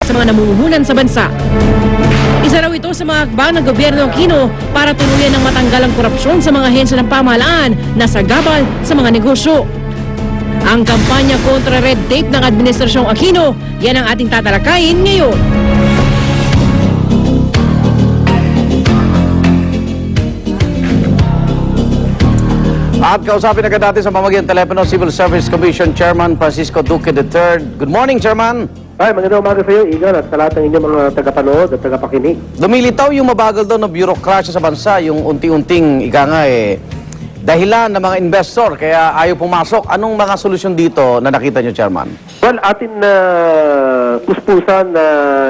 sa mga namumuhunan sa bansa. Isa raw ito sa mga hakbang ng gobyerno ng Aquino para tuluyan ng matanggal ang korupsyon sa mga ahensya ng pamahalaan na sagabal sa mga negosyo. Ang kampanya kontra red tape ng Administrasyong Aquino, yan ang ating tatalakayin ngayon. At kausapin agad natin sa pamamagitan ng telepono, Civil Service Commission Chairman Francisco Duque III. Good morning, Chairman. Ay, magandang umaga sa iyo, Igan, at sa lahat ng inyong mga tagapanood at tagapakinig. Lumilitaw yung mabagal daw na bureaucracy sa bansa, yung unti-unting dahilan ng mga investor, kaya ayaw pumasok. Anong mga solusyon dito na nakita nyo, Chairman? Well, atin na puspusan na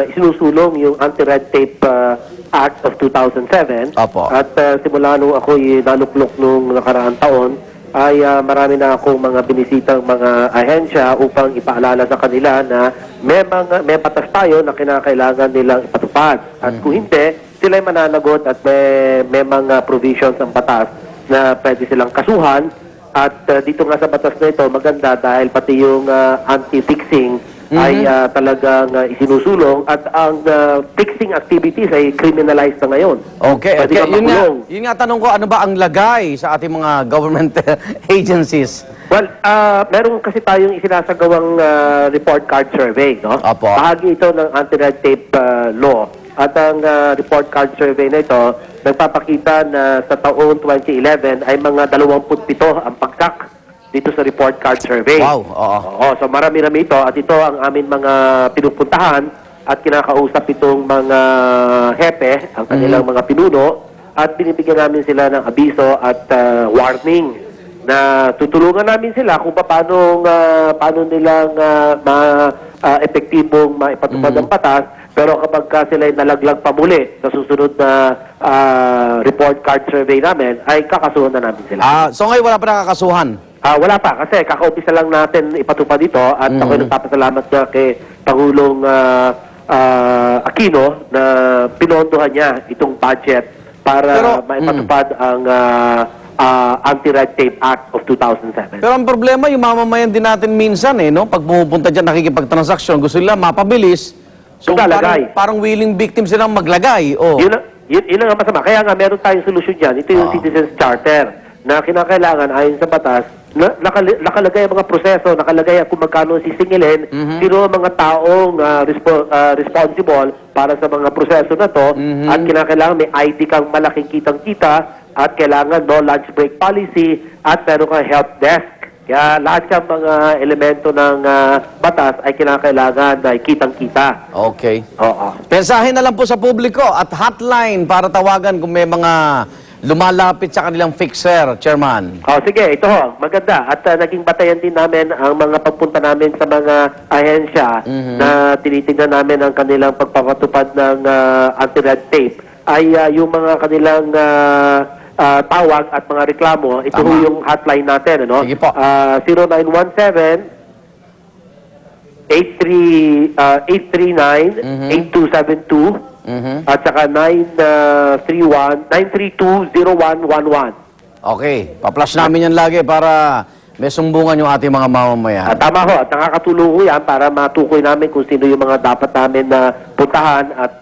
isinusulong yung Anti-Red Tape Act of 2007. Opo. At simula nung ako'y naluklok nung nakaraang taon, ay marami na akong mga binisitang mga ahensya upang ipaalala sa kanila na may batas tayo na kinakailangan nilang ipatupad. At kung hindi, sila'y mananagot at may mga provisions ng batas na pwede silang kasuhan. At dito nga sa batas na ito, maganda dahil pati yung anti-fixing ay talagang isinusulong at ang fixing activities ay criminalized na ngayon. Okay, Pwede okay. kang makulong. Yun nga tanong ko, ano ba ang lagay sa ating mga government agencies? Well, meron kasi tayong isinasagawang report card survey, no? Opo. Bahagi ito ng anti-red tape law. At ang report card survey na ito, nagpapakita na sa taong 2011 ay mga 27 ang pagsak dito sa report card survey. Wow, oo. Oo, so marami-rami ito at ito ang amin mga pinupuntahan at kinakausap itong mga hepe, ang kanilang mga pinuno, at binibigyan namin sila ng abiso at warning na tutulungan namin sila kung paano nilang epektibong maipatupad ang batas. Pero kapag sila ay nalaglag pa muli sa susunod na report card survey namin, ay kakasuhan na namin sila. So ngayon wala pa nakakasuhan? Wala pa, kasi kakaumpisa lang natin ipatupad ito at ako'y nagpapasalamat nga kay Pangulong Aquino na pinondohan niya itong budget para maipatupad ang Anti-Red Tape Act of 2007. Pero ang problema, yung mamamayan din natin minsan, no? Pag pumupunta dyan, nakikipagtransaksyon, gusto nila mapabilis. So parang willing victim silang maglagay. Oh. Yun ang masama. Kaya nga, meron tayong solusyon dyan. Ito yung Citizens Charter na kinakailangan ayon sa batas, nakalagay ang mga proseso, nakalagay kung magkano sisingilin, sino ang mga taong responsible para sa mga proseso na to, at kinakailangan may ID kang malaking kitang-kita, at kailangan no lunch break policy, at meron kang help desk. Kaya lahat ng mga elemento ng batas ay kinakailangan na kitang-kita. Okay. Oo. Mensahe na lang po sa publiko at hotline para tawagan kung may mga lumalapit sa kanilang fixer, Chairman. Sige, ito ho, maganda. At naging batayan din namin ang mga pagpunta namin sa mga ahensya na tinitingnan namin ang kanilang pagpapatupad ng anti-red tape. Ay yung mga kanilang tawag at mga reklamo, ito ho yung hotline natin, ano? Sige po. 0917-839-8272 at saka 932-0111. Okay. Pa-flash namin yan lagi para may sumbungan yung ating mga mamamayan. Tama ho, at nakakatulong ho yan para matukoy namin kung sino yung mga dapat namin na puntahan at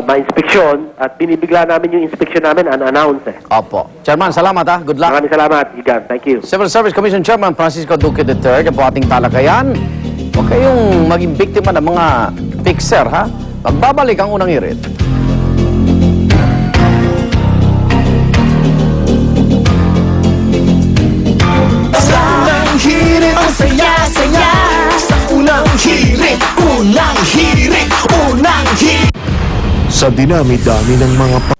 ma-inspeksyon, at binibigla namin yung inspeksyon namin unannounced. Opo. Chairman, salamat ha. Good luck. Maraming salamat, Igan. Thank you. Civil Service Commission Chairman Francisco Duque III, po ating talakayan. Huwag kayong maging biktima ng mga fixer, ha? Magbabalik ang unang irit. Sa unang hirit, ang saya-saya. Sa unang hirit, unang hirit, unang hirit. Sa dinami-dami ng mga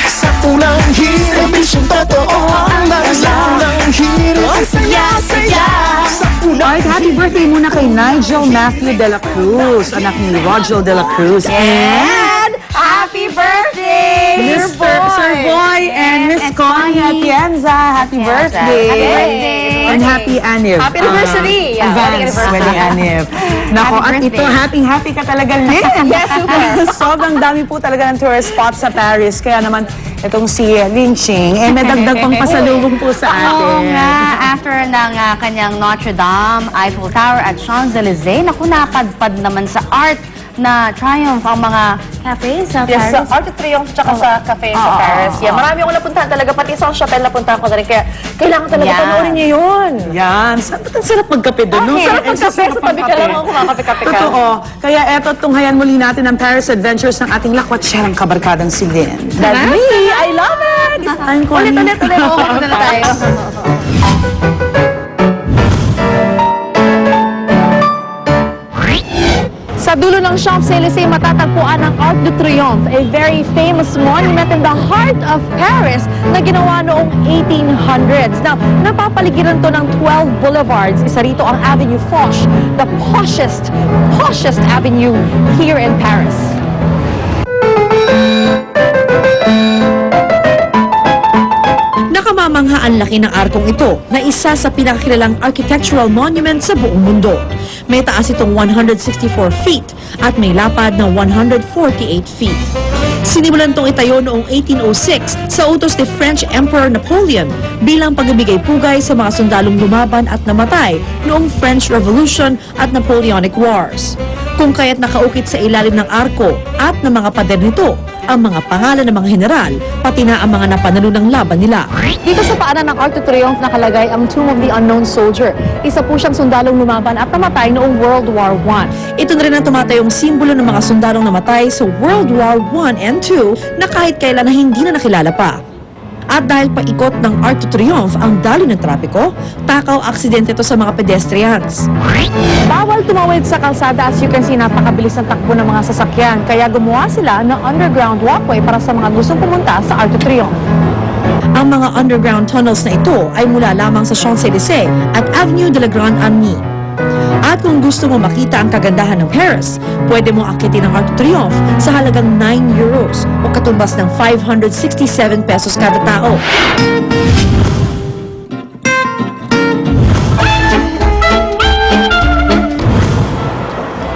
Sa unang hirit, misyong totoo ang unang hirit, ang saya-saya. Sa unang Art, happy birthday muna kay Nigel Matthew de la Cruz, anak ni Roger de la Cruz. And happy birthday, Mr. Sir Boy and Miss Connie Atienza, happy birthday. Happy birthday. And happy anniv. Happy anniversary. Yeah, wedding Advance anniversary. wedding anniv. Nako, at Happy ito, happy ka talaga, Lynn. Yes, super. Sobrang dami po talaga ng tourist spots sa Paris. Kaya naman, itong si Lin Ching, may dagdag pang pasalubong po sa atin. Oo nga, after ng kanyang Notre Dame, Eiffel Tower at Champs-Élysées, naku, napadpad naman sa art na triumph ang mga cafes sa Yes, Paris. sa Arc de Triomphe tsaka sa cafe sa Paris. Yeah, marami akong napuntahan talaga, pati sa Chapelle napuntahan ko na rin. Kaya kailangan talaga Yeah. panoorin niyo yun. Yan. Ba't ang sarap magkape doon? no? Sarap magkape, sa tabi ka lang ako kumakape-kape ka. Totoo. Kaya eto, tunghayan muli natin ang Paris Adventures ng ating lakwatsyerang kabarkadang si Lynn. That's me! I love it! Ulit. Ulit na tayo. Sa dulo ng Champs-Élysées, matatagpuan ang Arc de Triomphe, a very famous monument in the heart of Paris na ginawa noong 1800s. Now, napapaligiran to ng 12 boulevards. Isa rito ang Avenue Foch, the poshest avenue here in Paris. Nakamamangha ang laki ng arkong ito na isa sa pinakakilalang architectural monument sa buong mundo. May taas itong 164 feet at may lapad na 148 feet. Sinimulan itong itayo noong 1806 sa utos ni French Emperor Napoleon bilang pagbibigay pugay sa mga sundalong lumaban at namatay noong French Revolution at Napoleonic Wars. Kung kaya't nakaukit sa ilalim ng arko at ng mga pader nito ang mga pangalan ng mga general, pati na ang mga napanalo ng laban nila. Dito sa paanan ng Arc de Triomphe nakalagay ang Tomb of the Unknown Soldier. Isa po siyang sundalong lumaban at namatay noong World War I. Ito na rin ang tumatayong simbolo ng mga sundalong namatay sa World War I and II na kahit kailan na hindi na nakilala pa. At dahil paikot ng Arc de Triomphe ang daloy ng trapiko, takaw aksidente ito sa mga pedestrians. Bawal tumawid sa kalsada, as you can see, napakabilis ng takbo ng mga sasakyan. Kaya gumawa sila ng underground walkway para sa mga gustong pumunta sa Arc de Triomphe. Ang mga underground tunnels na ito ay mula lamang sa Champs-Élysées at Avenue de la Grande Armée. At kung gusto mo makita ang kagandahan ng Paris, pwede mo akitin ang Arc de Triomphe sa halagang 9 euros o katumbas ng 567 pesos kada tao.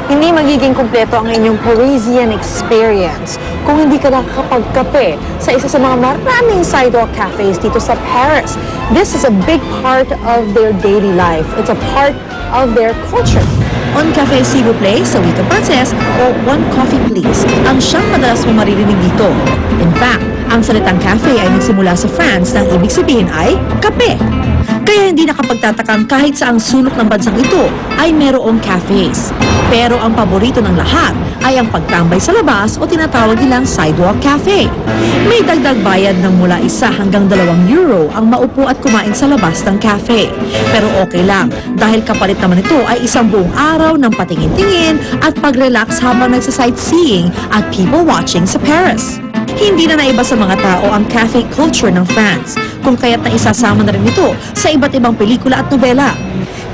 Hindi magiging kumpleto ang inyong Parisian experience kung hindi ka nakakapagkape sa isa sa mga maraming sidewalk cafes dito sa Paris. This is a big part of their daily life. It's a part of their culture. On Cafe S'il vous plaît sa wikang Pranses o One Coffee Please ang siyang madalas mo maririnig dito. In fact, ang salitang cafe ay nagsimula sa France na ang ibig sabihin ay kape. Kaya hindi nakapagtatakang kahit sa ang sulok ng bansang ito ay merong cafes. Pero ang paborito ng lahat ay ang pagtambay sa labas o tinatawag nilang sidewalk cafe. May dagdag bayad ng mula 1 hanggang 2 euro ang maupo at kumain sa labas ng cafe. Pero okay lang dahil kapalit naman ito ay isang buong araw ng patingin-tingin at pag-relax habang nagsa-sightseeing at people watching sa Paris. Hindi na naiba sa mga tao ang cafe culture ng France, kung kaya't na isasama na rin ito sa iba't ibang pelikula at nobela.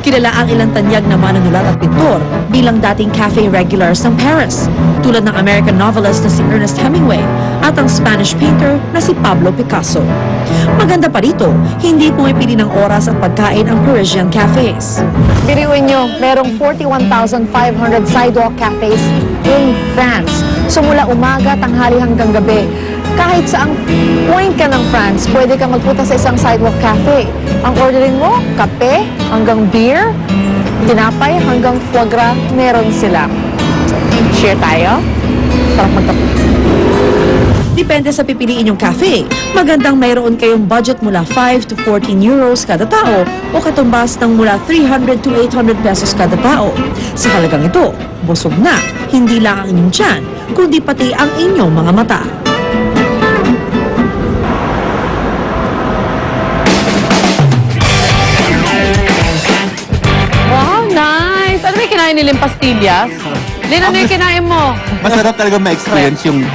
Kilala ang ilang tanyag na manunulat at pintor bilang dating cafe regulars ng Paris, tulad ng American novelist na si Ernest Hemingway at ang Spanish painter na si Pablo Picasso. Maganda pa rito, hindi pumipili ng oras at pagkain ang Parisian cafes. Biriuin nyo, merong 41,500 sidewalk cafes in France. So mula umaga, tanghali hanggang gabi. Kahit saang point ka ng France, pwede ka magpunta sa isang sidewalk cafe. Ang ordering mo, kape, hanggang beer, tinapay, hanggang foie gras, meron sila. Share tayo? Sarap magkape. Depende sa pipiliin yung cafe. Magandang mayroon kayong budget mula 5 to 14 euros kada tao o katumbas ng mula 300 to 800 pesos kada tao. Sa halagang ito, busog na, hindi lang ang inyong tiyan, kundi pati ang inyong mga mata. Wow, nice! Ano may kinain nilang pastillas? Lino, ano yung kinain mo? Masarap talaga ma-experience yung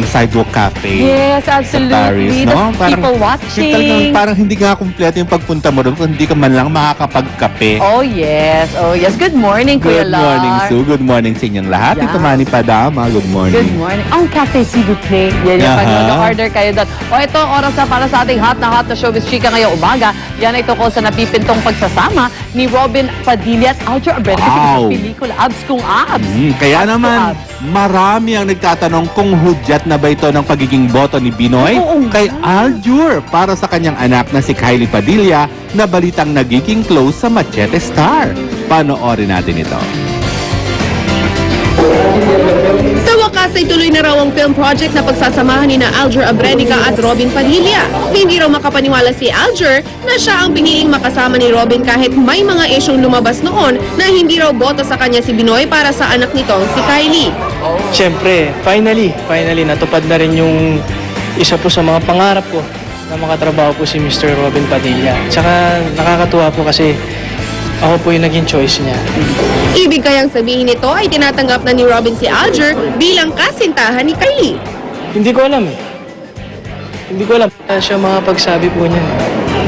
sidewalk cafe. Yes, Sa absolutely. Paris, no? The people watching. Parang hindi nga kumpleto yung pagpunta mo doon kung hindi ka man lang makakapagkape. Oh, yes. Oh, yes. Good morning, Kuya Good morning, Lar. Sue. Good morning sa inyong lahat. Yeah. Ito Manny Padama. Good morning. Good morning. Ang cafe, s'il vous plaît. Yan yung Aha. pag-order kayo doon. O ito, oras na para sa ating hot na showbiz chika ngayong umaga. Yan ay tungkol sa napipintong pagsasama ni Robin Padilla at Alger Abreu sa Wow. pelikula Abs Kung Abs. Kaya Abs naman, Kung Abs. marami ang nagtatanong kung hudyat na ba ito ng pagiging boto ni Binoy Oo kay Aljur para sa kanyang anak na si Kylie Padilla na balitang nagiging close sa Machete Star. Panoorin natin ito. Sa wakas ay tuloy na raw ang film project na pagsasamahan ni na Alger Abrenica at Robin Padilla. Hindi raw makapaniwala si Alger na siya ang piniling makasama ni Robin kahit may mga isyong lumabas noon na hindi raw boto sa kanya si Binoy para sa anak nitong si Kylie. Siyempre, finally natupad na rin yung isa po sa mga pangarap ko na makatrabaho po si Mr. Robin Padilla. Tsaka nakakatuwa po kasi ako po yung naging choice niya. Ibig kayang sabihin nito ay tinatanggap na ni Robin si Alger bilang kasintahan ni Kylie. Hindi ko alam eh. Hindi ko alam. Siya makapagsabi po niya.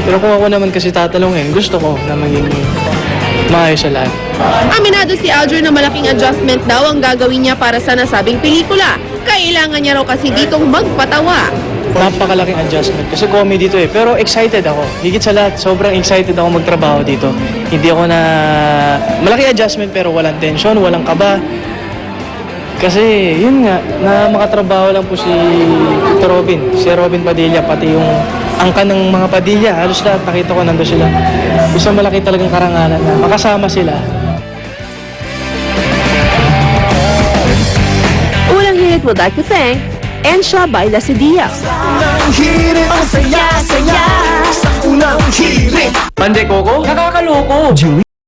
Pero kung ako naman kasi tatalungin, gusto ko na maging maayos sa lahat. Aminado si Alger na malaking adjustment daw ang gagawin niya para sa nasabing pelikula. Kailangan niya raw kasi ditong magpatawa. Napakalaking adjustment kasi comedy dito eh. Pero excited ako. Higit sa lahat, sobrang excited ako magtrabaho dito. Hindi ako na... Malaking adjustment pero walang tension, walang kaba. Kasi yun nga, na makatrabaho lang po si Robin. Si Robin Padilla, pati yung angkan ng mga Padilla. Halos lahat nakita ko nando sila. Isang malaki talagang karangalan na makasama sila. Unang hirit would like to thank Ensha Baila si Diaz. Unang hirit, ang saya-saya. Sa unang hirit. Pande Coco? Nakakaloko!